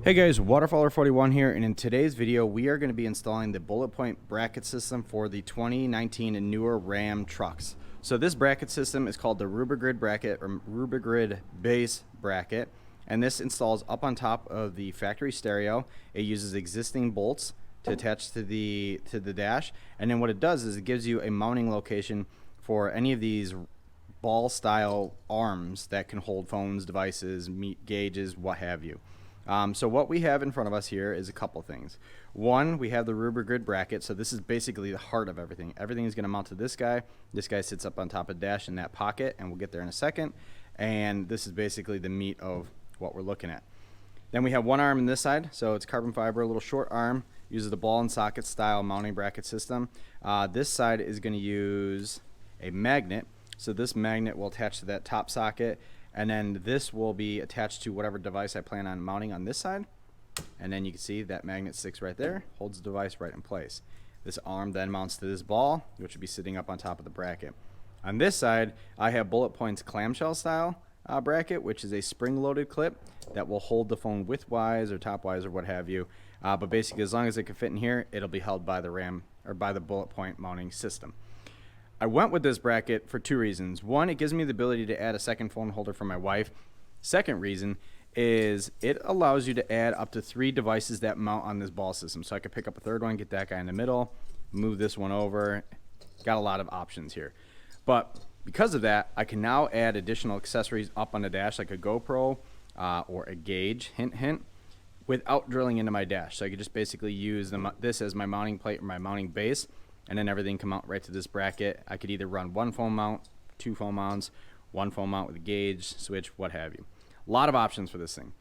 Hey guys, Waterfowler41 here, and in today's video we are going to be installing the Bulletpoint bracket system for the 2019 and newer Ram trucks. So this bracket system is called the RubiGrid bracket, or RubiGrid base bracket, and this installs up on top of the factory stereo. It uses existing bolts to attach to the dash, and then what it does is it gives you a mounting location for any of these ball style arms that can hold phones, devices, meat gauges, what have you. So what we have in front of us here is a couple things. One, we have the RubiGrid bracket, so this is basically the heart of everything. Everything is going to mount to this guy. This guy sits up on top of the dash in that pocket, and we'll get there in a second. And this is basically the meat of what we're looking at. Then we have one arm on this side, so it's carbon fiber, a little short arm, uses the ball and socket style mounting bracket system. This side is going to use a magnet, so this magnet will attach to that top socket, and then this will be attached to whatever device I plan on mounting on this side. And then you can see that magnet sticks right there, holds the device right in place. This arm then mounts to this ball, which will be sitting up on top of the bracket. On this side, I have Bulletpoint's clamshell style bracket, which is a spring-loaded clip that will hold the phone widthwise or topwise or what have you. But basically, as long as it can fit in here, it'll be held by the Ram or by the Bulletpoint mounting system. I went with this bracket for two reasons. One, it gives me the ability to add a second phone holder for my wife. Second reason is it allows you to add up to 3 devices that mount on this ball system. So I could pick up a third one, get that guy in the middle, move this one over. Got a lot of options here. But because of that, I can now add additional accessories up on the dash, like a GoPro or a gauge, hint, hint, without drilling into my dash. So I could just basically use this as my mounting plate or my mounting base, and then everything come out right to this bracket. I could either run one phone mount, 2 phone mounts, 1 phone mount with a gauge, switch, what have you. A lot of options for this thing.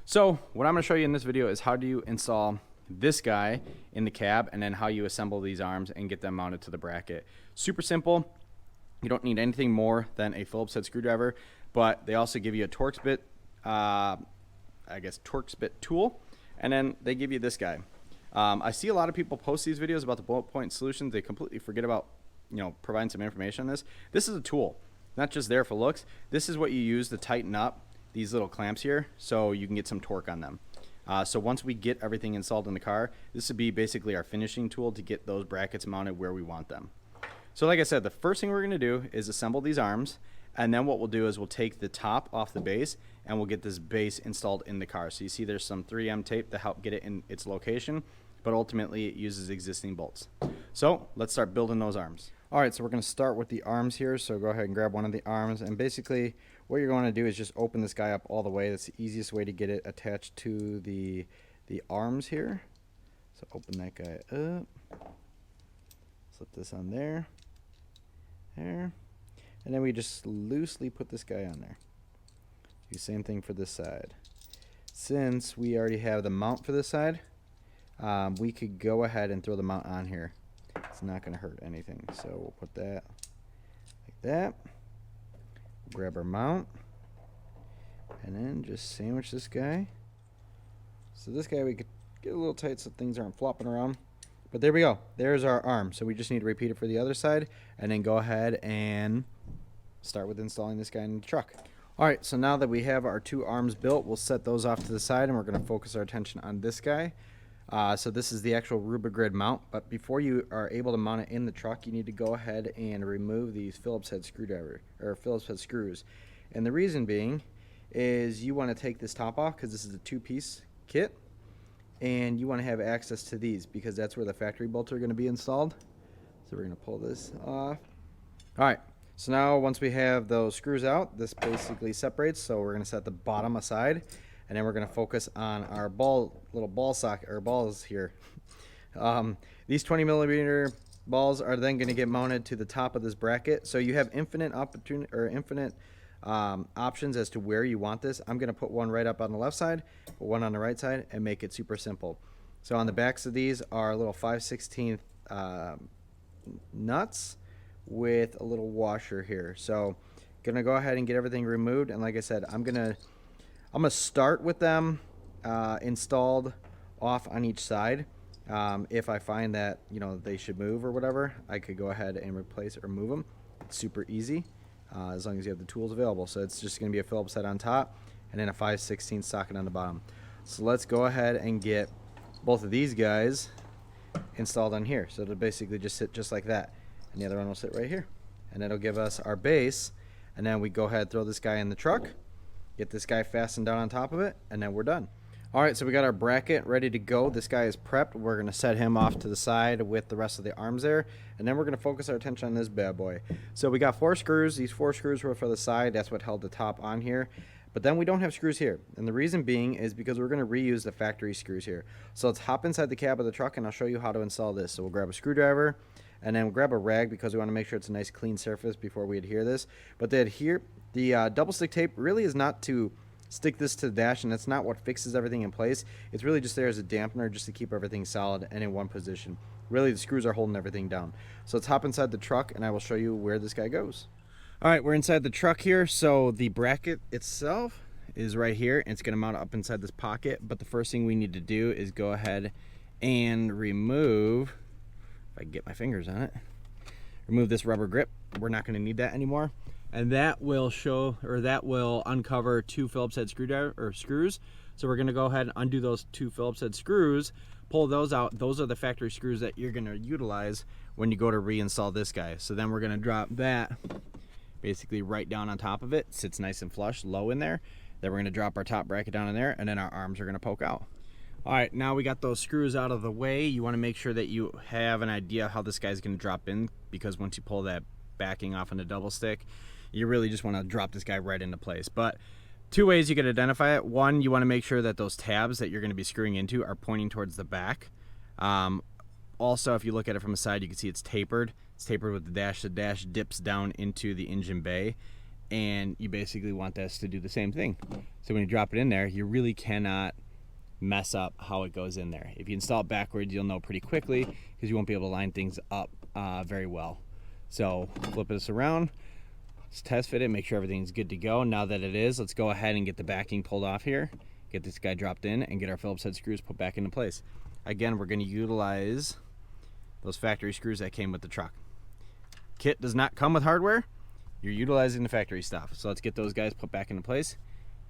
So what I'm going to show you in this video is how do you install this guy in the cab, and then how you assemble these arms and get them mounted to the bracket. Super simple. You don't need anything more than a Phillips head screwdriver, but they also give you a Torx bit, Torx bit tool, and then they give you this guy. I see a lot of people post these videos about the Bulletpoint solutions. They completely forget about, providing some information on this. This is a tool, not just there for looks. This is what you use to tighten up these little clamps here so you can get some torque on them. So once we get everything installed in the car, this would be basically our finishing tool to get those brackets mounted where we want them. So like I said, the first thing we're going to do is assemble these arms, and then what we'll do is we'll take the top off the base and we'll get this base installed in the car. So you see there's some 3M tape to help get it in its location, but ultimately it uses existing bolts. So let's start building those arms. Alright, so we're going to start with the arms here, so go ahead and grab one of the arms, and basically what you're going to do is just open this guy up all the way. That's the easiest way to get it attached to the arms here. So open that guy up, slip this on there, and then we just loosely put this guy on there. Do the same thing for this side. Since we already have the mount for this side, we could go ahead and throw the mount on here. It's not going to hurt anything. So we'll put that like that. Grab our mount, and then just sandwich this guy. So this guy we could get a little tight so things aren't flopping around. But there we go. There's our arm. So we just need to repeat it for the other side, and then go ahead and start with installing this guy in the truck. Alright, so now that we have our 2 arms built, we'll set those off to the side, and we're going to focus our attention on this guy. So this is the actual RubiGrid mount, but before you are able to mount it in the truck, you need to go ahead and remove these Phillips head screws. And the reason being is you want to take this top off because this is a 2-piece kit, and you want to have access to these because that's where the factory bolts are going to be installed. So we're going to pull this off. Alright, so now once we have those screws out, this basically separates, so we're going to set the bottom aside. And then we're going to focus on our little ball socket or balls here. These 20mm balls are then going to get mounted to the top of this bracket. So you have infinite options as to where you want this. I'm going to put one right up on the left side, put one on the right side, and make it super simple. So on the backs of these are little 5/16 nuts with a little washer here. So going to go ahead and get everything removed. And like I said, I'm gonna start with them installed off on each side. If I find that they should move or whatever, I could go ahead and replace or move them. It's super easy. as long as you have the tools available. So it's just going to be a Phillips head on top and then a 5/16 socket on the bottom. So let's go ahead and get both of these guys installed on here. So it'll basically just sit just like that, and the other one will sit right here, and it'll give us our base. And then we go ahead, throw this guy in the truck, get this guy fastened down on top of it, and then we're done. All right, so we got our bracket ready to go. This guy is prepped. We're going to set him off to the side with the rest of the arms there, and then we're going to focus our attention on this bad boy. So we got 4 screws. These 4 screws were for the side. That's what held the top on here. But then we don't have screws here, and the reason being is because we're going to reuse the factory screws here. So let's hop inside the cab of the truck, and I'll show you how to install this. So we'll grab a screwdriver, and then we'll grab a rag because we want to make sure it's a nice clean surface before we adhere this. But the double stick tape really is not to stick this to the dash, and that's not what fixes everything in place. It's really just there as a dampener just to keep everything solid and in one position. Really, the screws are holding everything down. So let's hop inside the truck, and I will show you where this guy goes. All right, we're inside the truck here. So the bracket itself is right here, and it's going to mount up inside this pocket. But the first thing we need to do is go ahead and remove, if I can get my fingers on it, remove this rubber grip. We're not going to need that anymore. And that will uncover 2 Phillips head screws. So we're going to go ahead and undo those 2 Phillips head screws, pull those out. Those are the factory screws that you're going to utilize when you go to reinstall this guy. So then we're going to drop that basically right down on top of it. Sits nice and flush, low in there. Then we're going to drop our top bracket down in there, and then our arms are going to poke out. All right, now we got those screws out of the way. You want to make sure that you have an idea how this guy's going to drop in, because once you pull that backing off on the double stick, you really just want to drop this guy right into place. But 2 ways you can identify it. One, you want to make sure that those tabs that you're going to be screwing into are pointing towards the back. Also, if you look at it from the side, you can see it's tapered. It's tapered with the dash. The dash dips down into the engine bay, and you basically want this to do the same thing. So when you drop it in there, you really cannot mess up how it goes in there. If you install it backwards, you'll know pretty quickly, because you won't be able to line things up very well. So flip this around. Let's test fit it, make sure everything's good to go. Now that it is, let's go ahead and get the backing pulled off here, get this guy dropped in, and get our Phillips head screws put back into place. Again, we're going to utilize those factory screws that came with the truck. Kit does not come with hardware. You're utilizing the factory stuff. So let's get those guys put back into place,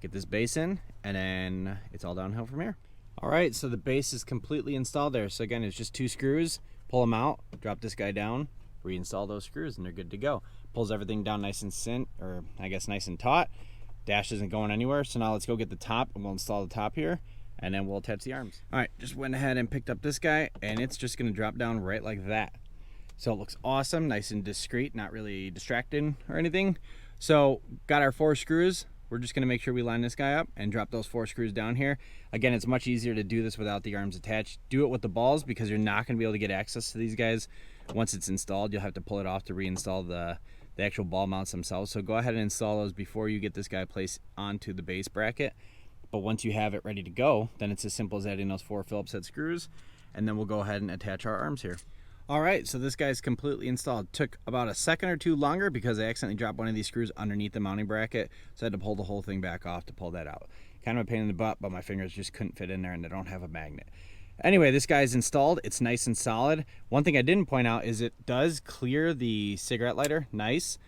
get this base in, and then it's all downhill from here. All right, so the base is completely installed there. So again, it's just 2 screws. Pull them out, drop this guy down, reinstall those screws, and they're good to go. Pulls everything down nice and nice and taut. Dash isn't going anywhere. So now let's go get the top, and we'll install the top here, and then we'll attach the arms. All right, just went ahead and picked up this guy, and it's just going to drop down right like that. So it looks awesome, nice and discreet, not really distracting or anything. So got our 4 screws. We're just going to make sure we line this guy up and drop those 4 screws down here. Again, it's much easier to do this without the arms attached. Do it with the balls, because you're not going to be able to get access to these guys once it's installed. You'll have to pull it off to reinstall the actual ball mounts themselves. So go ahead and install those before you get this guy placed onto the base bracket. But once you have it ready to go, then it's as simple as adding those 4 Phillips head screws, and then we'll go ahead and attach our arms here. All right, so this guy's completely installed. Took about a second or 2 longer because I accidentally dropped one of these screws underneath the mounting bracket, so I had to pull the whole thing back off to pull that out. Kind of a pain in the butt, but my fingers just couldn't fit in there, and they don't have a magnet. Anyway, this guy's installed. It's nice and solid. One thing I didn't point out is it does clear the cigarette lighter. Nice.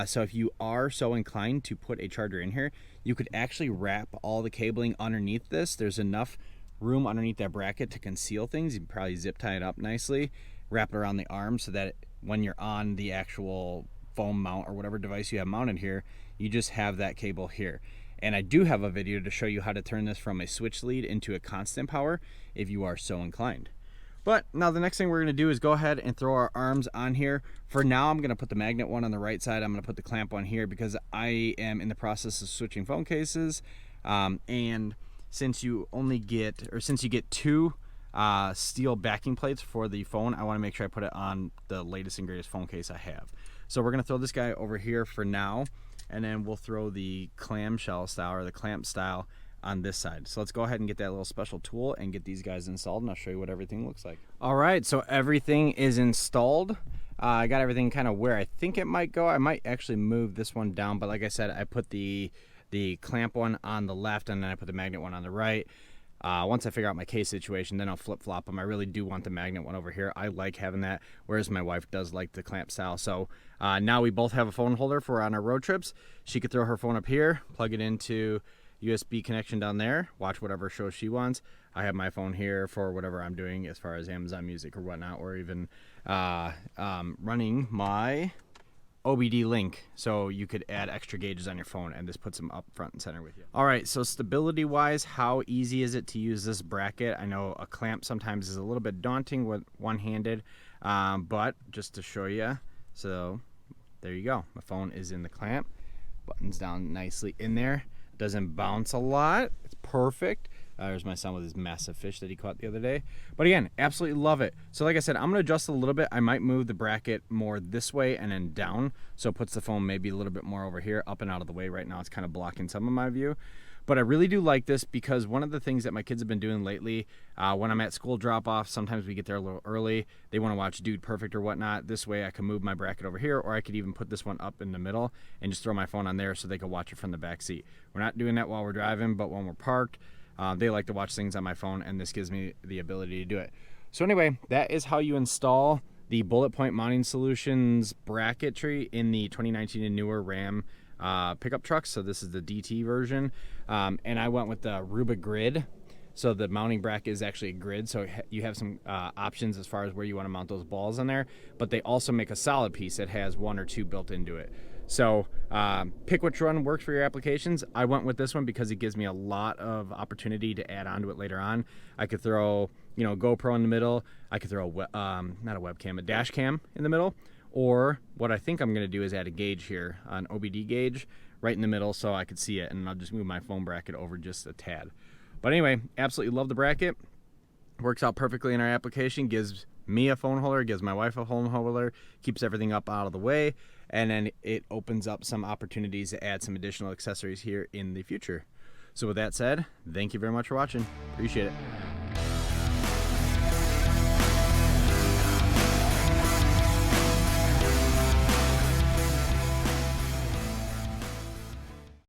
So if you are so inclined to put a charger in here, you could actually wrap all the cabling underneath this. There's enough room underneath that bracket to conceal things. You can probably zip tie it up nicely, wrap it around the arm so that when you're on the actual foam mount or whatever device you have mounted here, you just have that cable here. And I do have a video to show you how to turn this from a switch lead into a constant power if you are so inclined. But now the next thing we're going to do is go ahead and throw our arms on here. For now, I'm going to put the magnet one on the right side. I'm going to put the clamp one here because I am in the process of switching phone cases. And since you get 2 steel backing plates for the phone, I want to make sure I put it on the latest and greatest phone case I have. So we're going to throw this guy over here for now, and then we'll throw the clamshell style or the clamp style on this side. So let's go ahead and get that little special tool and get these guys installed, and I'll show you what everything looks like. All right, so everything is installed. I got everything kind of where I think it might go. I might actually move this one down, but like I said, I put the clamp one on the left, and then I put the magnet one on the right. Once I figure out my case situation, then I'll flip-flop them. I really do want the magnet one over here. I like having that, whereas my wife does like the clamp style. So now we both have a phone holder for on our road trips. She could throw her phone up here, plug it into USB connection down there, watch whatever show she wants. I have my phone here for whatever I'm doing as far as Amazon Music or whatnot, or even running my OBD link, so you could add extra gauges on your phone, and this puts them up front and center with you. All right, so stability wise, how easy is it to use this bracket? I know a clamp sometimes is a little bit daunting with one-handed, but just to show you, so there you go. My phone is in the clamp, buttons down nicely in there, doesn't bounce a lot, it's perfect. There's my son with his massive fish that he caught the other day. But again, absolutely love it. So like I said, I'm going to adjust a little bit. I might move the bracket more this way and then down, so it puts the phone maybe a little bit more over here, up and out of the way. Right now it's kind of blocking some of my view. But I really do like this because one of the things that my kids have been doing lately, when I'm at school drop-off, sometimes we get there a little early. They want to watch Dude Perfect or whatnot. This way I can move my bracket over here, or I could even put this one up in the middle and just throw my phone on there so they can watch it from the back seat. We're not doing that while we're driving, but when we're parked, they like to watch things on my phone, and this gives me the ability to do it. So anyway, that is how you install the Bulletpoint Mounting Solutions bracketry in the 2019 and newer Ram pickup trucks. So this is the DT version, and I went with the RubiGrid. So the mounting bracket is actually a grid, so you have some options as far as where you want to mount those balls on there, but they also make a solid piece that has one or two built into it. So pick which one works for your applications. I went with this one because it gives me a lot of opportunity to add onto it later on. I could throw, you know, GoPro in the middle. I could throw not a webcam, a dash cam in the middle. Or what I think I'm going to do is add a gauge here, an OBD gauge right in the middle, so I could see it, and I'll just move my phone bracket over just a tad. But anyway, absolutely love the bracket. Works out perfectly in our application. Gives me a phone holder, gives my wife a phone holder, keeps everything up out of the way, and then it opens up some opportunities to add some additional accessories here in the future. So with that said, thank you very much for watching. Appreciate it.